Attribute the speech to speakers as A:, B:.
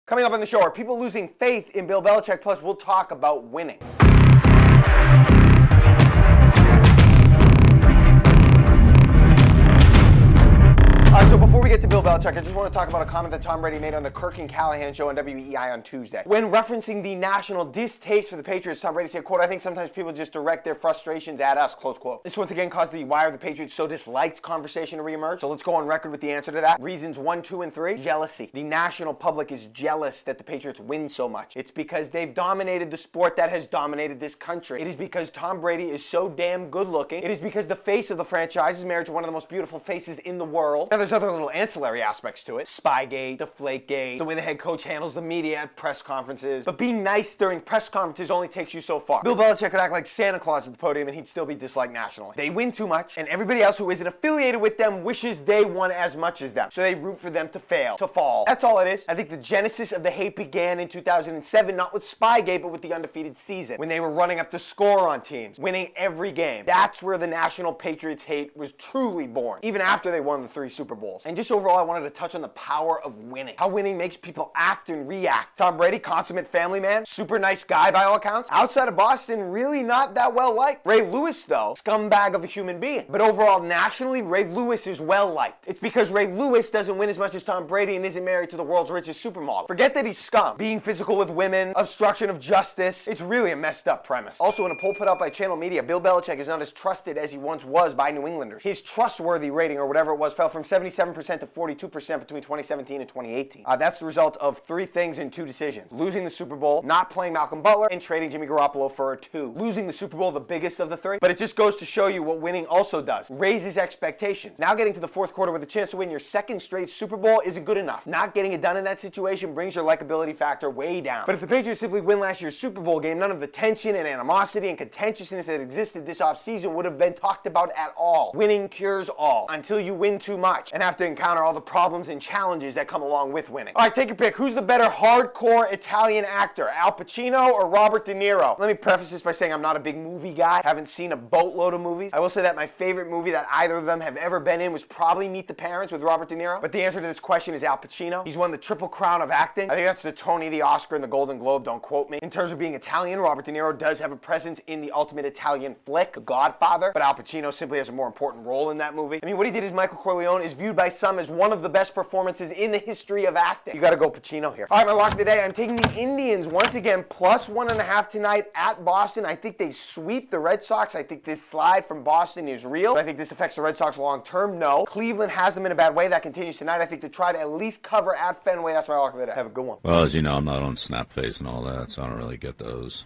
A: Coming up on the show, are people losing faith in Bill Belichick? Plus, we'll talk about winning. All right, so before we get to Bill Belichick, I just want to talk about a comment that Tom Brady made on the Kirk and Callahan show on WEEI on Tuesday. When referencing the national distaste for the Patriots, Tom Brady said, quote, "I think sometimes people just direct their frustrations at us," close quote. This once again caused the "why are the Patriots so disliked" conversation to reemerge. So let's go on record with the answer to that. Reasons 1, 2, and 3. Jealousy. The national public is jealous that the Patriots win so much. It's because they've dominated the sport that has dominated this country. It is because Tom Brady is so damn good looking. It is because the face of the franchise is married to one of the most beautiful faces in the world. Now, there's other little ancillary aspects to it. Spygate, Deflategate, the way the head coach handles the media at press conferences. But being nice during press conferences only takes you so far. Bill Belichick could act like Santa Claus at the podium and he'd still be disliked nationally. They win too much, and everybody else who isn't affiliated with them wishes they won as much as them. So they root for them to fail, to fall. That's all it is. I think the genesis of the hate began in 2007, not with Spygate, but with the undefeated season, when they were running up the score on teams, winning every game. That's where the national Patriots hate was truly born, even after they won the 3 Super Bowls. And just overall, I wanted to touch on the power of winning. How winning makes people act and react. Tom Brady, consummate family man, super nice guy by all accounts. Outside of Boston, really not that well liked. Ray Lewis, though, scumbag of a human being. But overall, nationally, Ray Lewis is well liked. It's because Ray Lewis doesn't win as much as Tom Brady and isn't married to the world's richest supermodel. Forget that he's scum. Being physical with women, obstruction of justice, it's really a messed up premise. Also, in a poll put out by Channel Media, Bill Belichick is not as trusted as he once was by New Englanders. His trustworthy rating, or whatever it was, fell from 77% to 42% between 2017 and 2018. That's the result of 3 things and 2 decisions. Losing the Super Bowl, not playing Malcolm Butler, and trading Jimmy Garoppolo for a 2. Losing the Super Bowl, the biggest of the 3. But it just goes to show you what winning also does. Raises expectations. Now getting to the 4th quarter with a chance to win your 2nd straight Super Bowl isn't good enough. Not getting it done in that situation brings your likability factor way down. But if the Patriots simply win last year's Super Bowl game, none of the tension and animosity and contentiousness that existed this offseason would have been talked about at all. Winning cures all, until you win too much and have to encounter all the problems and challenges that come along with winning. All right, take your pick. Who's the better hardcore Italian actor, Al Pacino or Robert De Niro? Let me preface this by saying I'm not a big movie guy. Haven't seen a boatload of movies. I will say that my favorite movie that either of them have ever been in was probably Meet the Parents with Robert De Niro. But the answer to this question is Al Pacino. He's won the Triple Crown of acting. I think that's the Tony, the Oscar, and the Golden Globe. Don't quote me. In terms of being Italian, Robert De Niro does have a presence in the ultimate Italian flick, The Godfather. But Al Pacino simply has a more important role in that movie. I mean, what he did as Michael Corleone is viewed by some as one of the best performances in the history of acting. You gotta go Pacino here. All right, my lock of the day, I'm taking the Indians once again, plus 1.5 tonight at Boston. I think they sweep the Red Sox. I think this slide from Boston is real. I think this affects the Red Sox long term. No. Cleveland has them in a bad way. That continues tonight. I think the Tribe at least cover at Fenway. That's my lock of the day. Have a good one.
B: Well, as you know, I'm not on Snapface and all that, so I don't really get those.